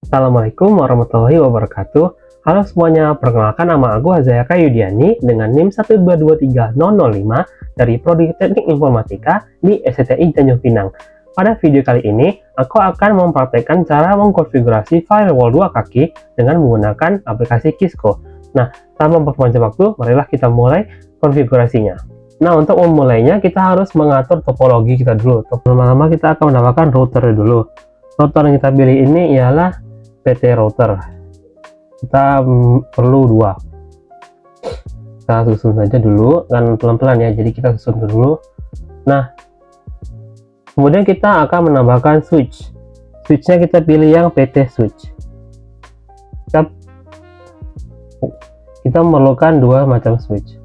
Assalamualaikum warahmatullahi wabarakatuh. Halo semuanya, perkenalkan nama aku Hazayaka Yudiani dengan NIM 1223005 dari Prodi Teknik Informatika di STTI Tanjung Pinang. Pada video kali ini, aku akan mempraktekkan cara mengkonfigurasi firewall dua kaki dengan menggunakan aplikasi Kisco. Nah, tanpa memperpanjang waktu, marilah kita mulai konfigurasinya. Nah, untuk memulainya kita harus mengatur topologi kita dulu. Pertama-tama kita akan menambahkan router dulu. Router yang kita pilih ini ialah PT router. Kita perlu dua. Kita susun saja dulu, kan pelan-pelan ya. Jadi kita susun dulu. Nah, kemudian kita akan menambahkan switch. Switchnya kita pilih yang PT switch. Kita memerlukan dua macam switch.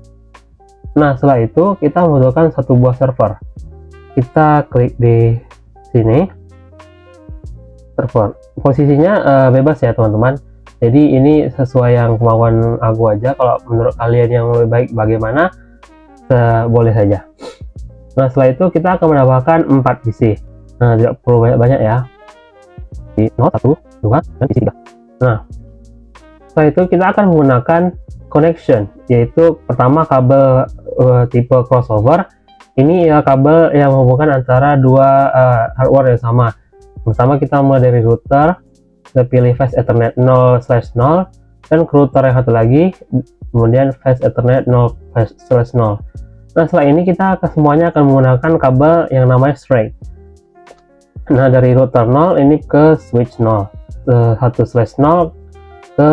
Nah, setelah itu kita membutuhkan satu buah server. Kita klik di sini, server. Posisinya bebas ya teman-teman, jadi ini sesuai yang kemauan aku aja. Kalau menurut kalian yang lebih baik bagaimana, boleh saja. Nah, setelah itu kita akan menambahkan 4 isi. Nah, tidak perlu banyak-banyak ya, di 0, 1, 2, dan isi 3. Nah, setelah itu kita akan menggunakan connection, yaitu pertama kabel tipe crossover. Ini ya kabel yang menghubungkan antara dua hardware yang sama. Pertama kita mulai dari router, kita pilih fast ethernet 0/0, dan ke router yang satu lagi, kemudian fast ethernet 0/0. Nah, setelah ini kita semuanya akan menggunakan kabel yang namanya straight. Nah, dari router 0 ini ke switch 0, 1/0 ke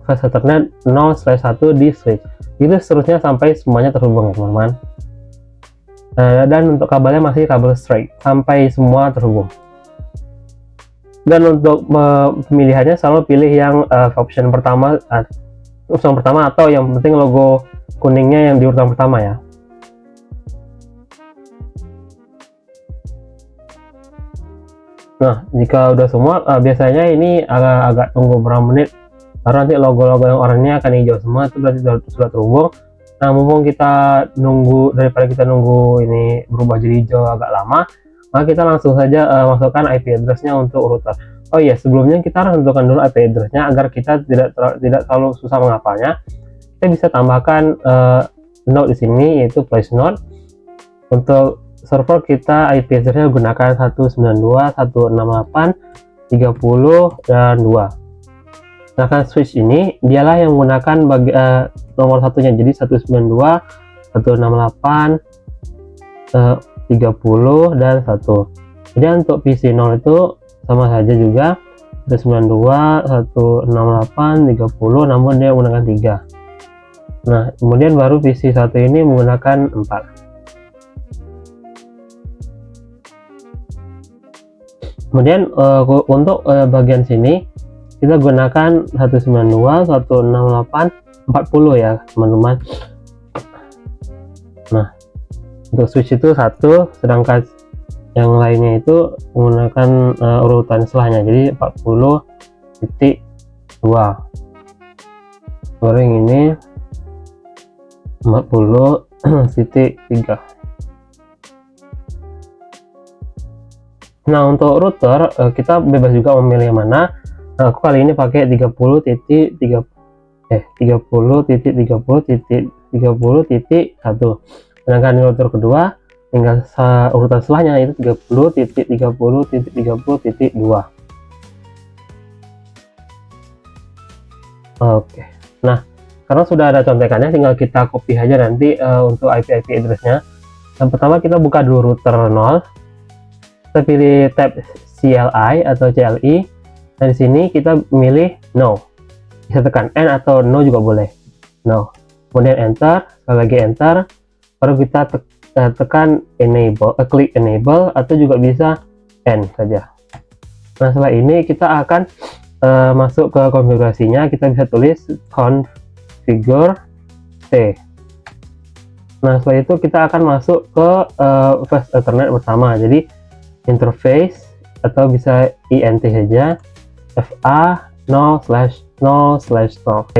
fast ethernet 0/1 di switch. Itu seterusnya sampai semuanya terhubung ya teman-teman. Dan untuk kabelnya masih kabel straight sampai semua terhubung. Dan untuk pemilihannya selalu pilih yang option pertama atau yang penting logo kuningnya yang di urutan pertama ya. Nah, jika udah semua, biasanya ini agak tunggu beberapa menit karena nanti logo-logo yang oranye akan hijau semua, itu berarti sudah terhubung. Nah, mumpung kita nunggu, daripada kita nunggu ini berubah jadi hijau agak lama, maka kita langsung saja masukkan IP address-nya untuk router. Oh iya, sebelumnya kita harus tentukan dulu IP address-nya agar kita tidak terlalu susah menghafalnya. Kita bisa tambahkan node di sini, yaitu place node. Untuk server kita IP address-nya gunakan 192.168.30 dan 2. Nah, switch ini dialah yang menggunakan nomor satunya, jadi 192.168.30 dan 1. Jadi untuk PC 0 itu sama saja juga 192.168.30, namun dia menggunakan 3. Nah, kemudian baru PC 1 ini menggunakan 4. Kemudian untuk bagian sini kita gunakan 192.168.40 ya teman-teman. Nah, untuk switch itu 1, sedangkan yang lainnya itu menggunakan urutan setelahnya, jadi 40.2. baru yang ini 40.3. Nah, untuk router kita bebas juga memilih yang mana. Nah, aku kali ini pakai 30.30.30.1. Sedangkan di router kedua tinggal urutan setelahnya itu 30.30.30.2. Oke. Nah, karena sudah ada contekannya, tinggal kita copy aja nanti untuk IP address-nya. Yang pertama kita buka dulu router 0. Kita pilih tab CLI atau CLI. Dan di sini kita milih no. Bisa tekan N atau no juga boleh. No. Kemudian enter, sekali lagi enter. Baru kita tekan enable, klik enable, atau juga bisa N saja. Nah, setelah ini kita akan masuk ke konfigurasinya. Kita bisa tulis configure T. Nah, setelah itu kita akan masuk ke fast ethernet pertama. Jadi interface atau bisa INT saja, FA 0/0/0. Nah,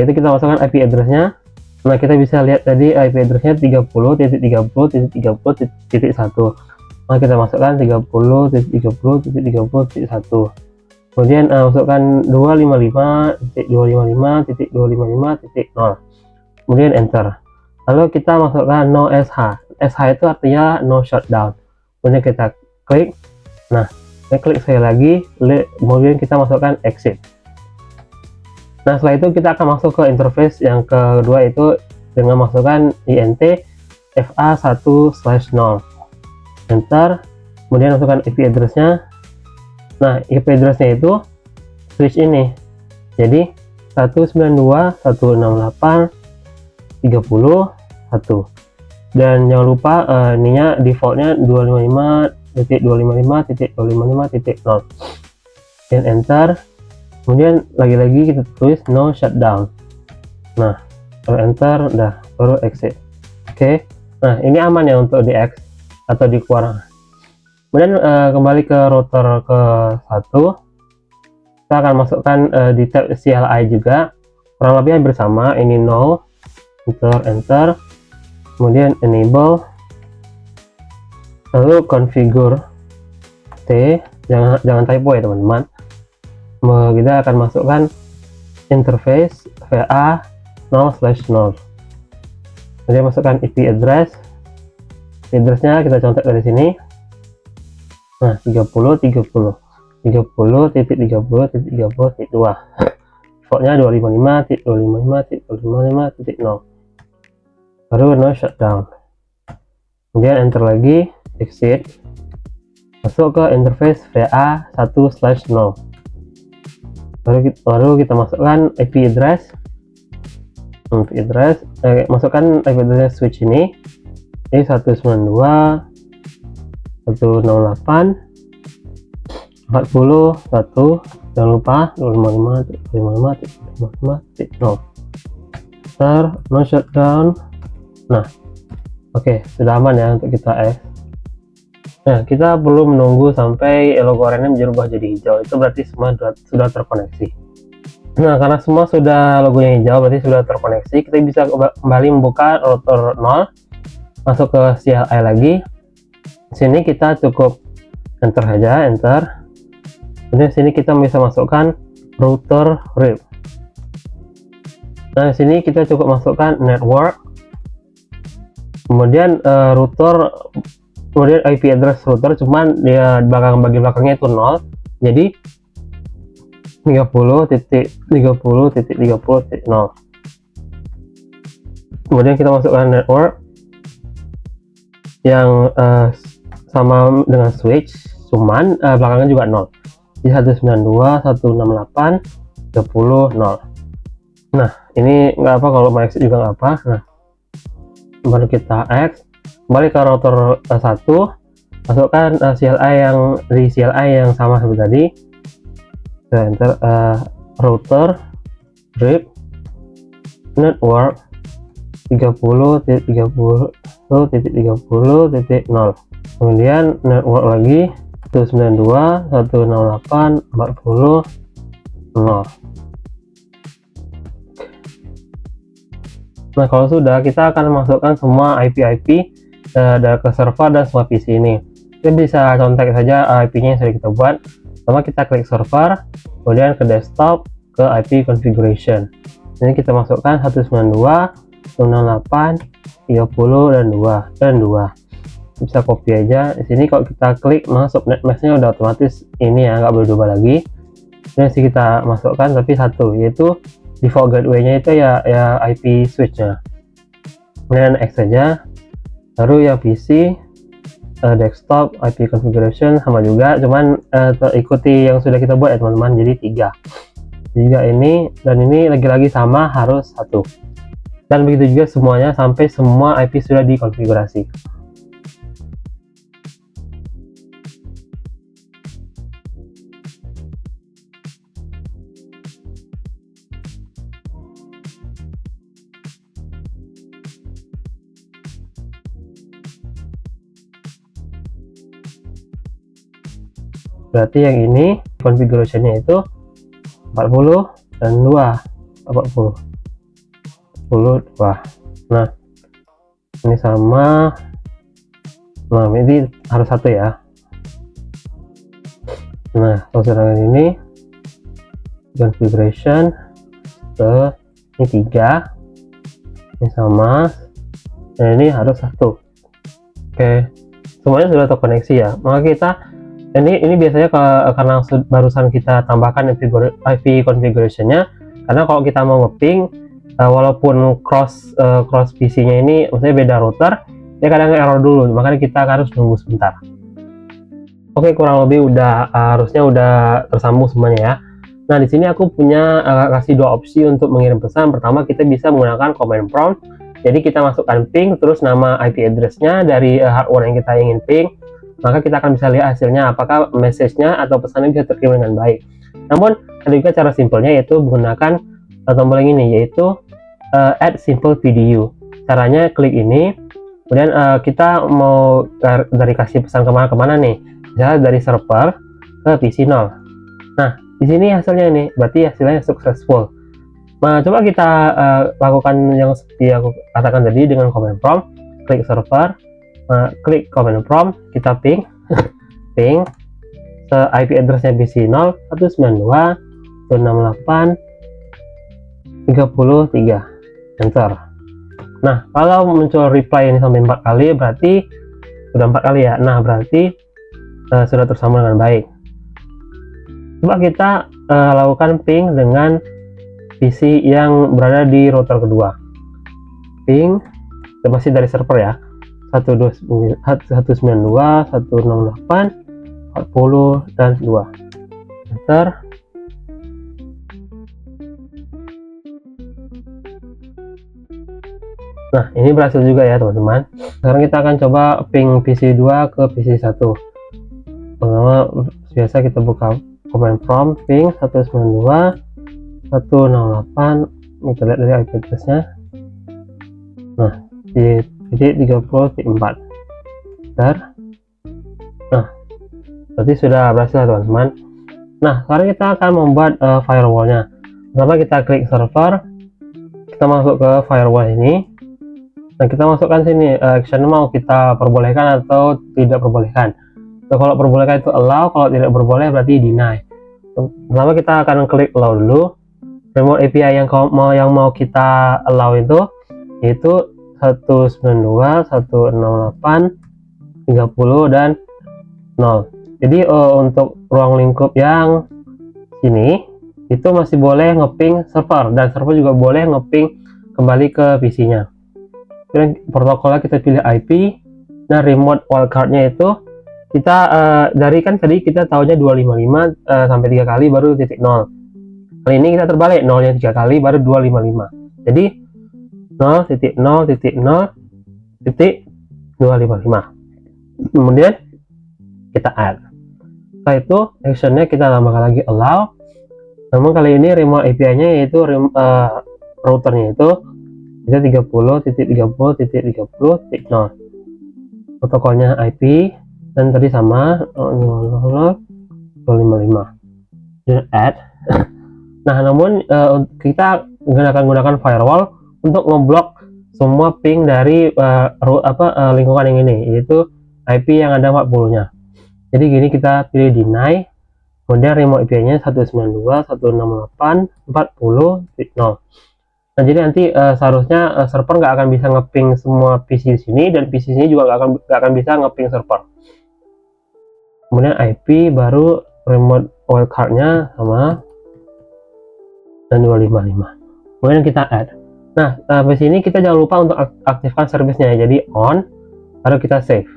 itu kita masukkan IP address-nya. Nah, kita bisa lihat tadi IP address-nya 30.30.30.1. Nah, kita masukkan 30.30.30.1. Kemudian masukkan 255.255.255.0, kemudian enter. Lalu kita masukkan no SH. SH itu artinya no shutdown. Kemudian kita klik. Nah, kita klik sekali lagi, kemudian kita masukkan exit. Nah, setelah itu kita akan masuk ke interface yang kedua, itu dengan masukkan int fa1/0, enter. Kemudian masukkan IP address-nya. Nah, IP address-nya itu switch ini, jadi 192.168.30.1, dan jangan lupa ininya defaultnya 255.255.255.0, dan enter. Kemudian lagi-lagi kita tulis no shutdown. Nah, kalau enter udah, baru exit. Oke. Nah, ini aman ya untuk di X atau dikeluarkan. Kemudian kembali ke router ke 1, kita akan masukkan di tab CLI juga, kurang lebih hampir sama. Ini no, enter, kemudian enable, lalu configure T, jangan typo ya teman-teman. Kita akan masukkan interface VA 0/0, kemudian masukkan IP address-nya kita contek dari sini. Nah, 30.30.30.30.30.2, defaultnya 255.255.255.0, baru no shutdown. Kemudian enter lagi, exit, masuk ke interface VA1/0, baru kita masukkan IP address, masukkan IP address switch ini 192.168.40.1, jangan lupa 255.255.255.0, no shutdown. Nah, oke, sudah aman ya untuk kita X. Nah, kita perlu menunggu sampai logo arena berubah jadi hijau, itu berarti semua sudah terkoneksi. Nah, karena semua sudah logonya hijau, berarti sudah terkoneksi. Kita bisa kembali membuka router 0, masuk ke CLI lagi. Di sini kita cukup enter saja, enter. Kemudian sini kita bisa masukkan router RIP. Nah, di sini kita cukup masukkan network, kemudian router, kemudian IP address router, cuman dia bagian belakangnya itu 0, jadi 30.30.30.0. Kemudian kita masukkan network yang sama dengan switch, cuman belakangnya juga 0, di 192.168.30.0. Nah, ini nggak apa, kalau mau exit juga nggak apa. Nah, baru kita X, kembali ke router 1, masukkan CLI yang sama seperti tadi. Kita enter router RIP network 30.30.30.0, kemudian network lagi 192.168.40.0. Nah, kalau sudah, kita akan masukkan semua IP ke server dan semua PC ini. Kita bisa contek saja IP-nya yang sudah kita buat. Pertama kita klik server, kemudian ke desktop, ke IP configuration. Ini kita masukkan 192.168.30.2 dan 2. Bisa copy aja. Di sini kalau kita klik masuk netmask-nya udah otomatis ini ya, nggak boleh diubah lagi. Ini sih kita masukkan tapi satu, yaitu default gateway-nya itu ya IP switch-nya. Kemudian X saja. Baru yang PC desktop IP configuration sama juga, cuman ikuti yang sudah kita buat ya teman-teman, jadi 3 ini, dan ini lagi-lagi sama, harus 1, dan begitu juga semuanya sampai semua IP sudah dikonfigurasi. Berarti yang ini configuration-nya itu 40 dan 2, 40 2. Nah, ini sama. Nah, ini harus 1 ya. Nah, kalau sedangkan ini configuration ke ini 3, ini sama, dan ini harus 1. Oke, semuanya sudah terkoneksi ya. Maka kita ini biasanya karena barusan kita tambahkan IP configuration-nya, karena kalau kita mau ngeping walaupun cross PC-nya ini maksudnya beda router, dia kadang error dulu, makanya kita harus nunggu sebentar. Oke, kurang lebih harusnya udah tersambung semuanya ya. Nah, di sini aku punya kasih dua opsi untuk mengirim pesan. Pertama, kita bisa menggunakan command prompt. Jadi kita masukkan ping terus nama IP address-nya dari hardware yang kita ingin ping. Maka kita akan bisa lihat hasilnya apakah message-nya atau pesannya bisa terkirim dengan baik. Namun ada juga cara simpelnya, yaitu menggunakan tombol yang ini, yaitu add simple video. Caranya klik ini, kemudian kita mau dari kasih pesan kemana-kemana nih, misalnya dari server ke PC 0. Nah, di sini hasilnya ini, berarti hasilnya successful. Nah, coba kita lakukan yang seperti aku katakan tadi dengan command prompt. Klik server, klik command prompt, kita ping ping IP address-nya PC 0 192.168.33, enter. Nah, kalau muncul reply ini sampai 4 kali, berarti sudah 4 kali ya. Nah, berarti sudah tersambung dengan baik. Coba kita lakukan ping dengan PC yang berada di router kedua. Ping, masih dari server ya, 192.168.40 dan 2. Enter. Nah, ini berhasil juga ya teman-teman. Sekarang kita akan coba ping PC 2 ke PC 1. Pertama, biasa kita buka command prompt, ping 192.168, kita lihat dari IP address-nya. Nah, di titik 30.4. Bentar. Nah, berarti sudah berhasil teman-teman. Nah, sekarang kita akan membuat firewall-nya. Pertama kita klik server, kita masuk ke firewall ini. Nah, kita masukkan sini action mau kita perbolehkan atau tidak perbolehkan. So, kalau perbolehkan itu allow, kalau tidak berboleh berarti deny. Pertama kita akan klik allow dulu. Remote API yang mau kita allow itu yaitu 192.168.30 dan 0. Jadi untuk ruang lingkup yang sini itu masih boleh ngeping server, dan server juga boleh ngeping kembali ke PC-nya. Kemudian protokolnya kita pilih IP. Nah, remote wildcard-nya itu kita dari kan tadi kita tahunya 255 sampai 3 kali baru titik 0. Kali ini kita terbalik, 0-nya 3 kali baru 255. Jadi 0.0.0.255. Kemudian kita add. Setelah itu actionnya kita tambahkan lagi allow. Namun kali ini remote API-nya yaitu routernya itu 30.30.30.0. Protokolnya IP dan tadi sama 255. Dan add. Nah, namun kita gunakan firewall untuk ngeblok semua ping dari lingkungan yang ini, yaitu IP yang ada 40-nya. Jadi gini, kita pilih deny, kemudian remote API-nya 192.168.40.0. Nah, jadi nanti seharusnya server nggak akan bisa ngeping semua PC di sini, dan PC sini juga nggak akan bisa ngeping server. Kemudian IP baru remote wildcard-nya sama dan 255. Kemudian kita add. Nah, di sini kita jangan lupa untuk aktifkan service-nya, jadi on, baru kita save.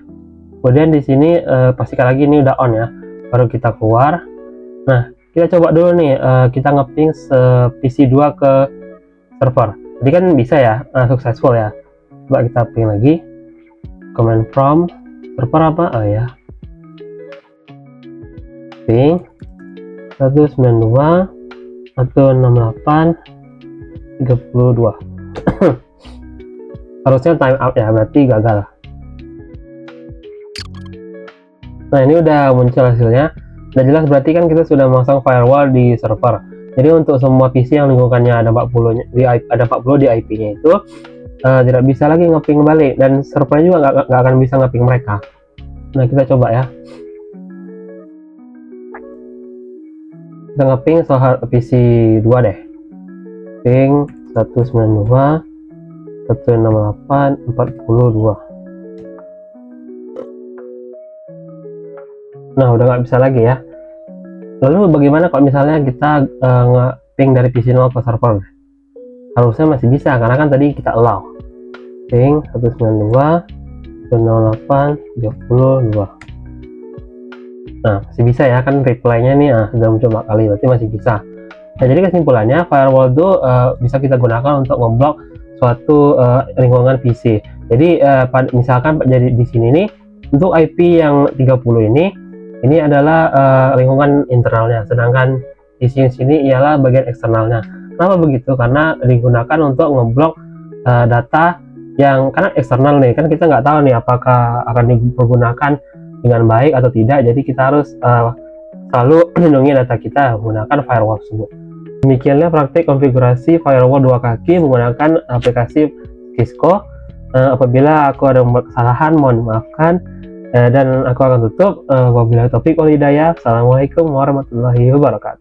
Kemudian di sini pastikan lagi ini udah on ya, baru kita keluar. Nah, kita coba dulu nih, kita ngeping PC 2 ke server. Jadi kan bisa ya, successful ya. Coba kita ping lagi, command prompt server apa? Oh ya, ping 192.168.32. Harusnya time out ya, berarti gagal. Nah, ini udah muncul hasilnya. Udah jelas berarti kan kita sudah memasang firewall di server. Jadi untuk semua PC yang lingkungannya ada 40 di IP-nya itu tidak bisa lagi ngeping balik, dan servernya juga nggak akan bisa ngeping mereka. Nah, kita coba ya. kita nge-ping soal PC 2 deh, ping 192 168.42. Nah, udah nggak bisa lagi ya. Lalu bagaimana kalau misalnya kita nge-ping dari PC 0 ke server? Harusnya masih bisa, karena kan tadi kita allow ping 192 108.32. Nah, masih bisa ya, kan reply-nya nih sudah muncul 4 kali, berarti masih bisa. Nah, jadi kesimpulannya firewall itu bisa kita gunakan untuk ngeblok suatu lingkungan PC. Jadi misalkan jadi di sini nih untuk IP yang 30 ini adalah lingkungan internalnya, sedangkan di sini ialah bagian eksternalnya. Kenapa begitu? Karena digunakan untuk ngeblok data yang karena eksternal nih, kan kita nggak tahu nih apakah akan dipergunakan dengan baik atau tidak, jadi kita harus selalu melindungi data kita menggunakan firewall tersebut. Demikianlah praktik konfigurasi firewall 2 kaki menggunakan aplikasi Cisco. Apabila aku ada membuat kesalahan, mohon maafkan, dan aku akan tutup. Wabillahi taufiq wal hidayah. Assalamualaikum warahmatullahi wabarakatuh.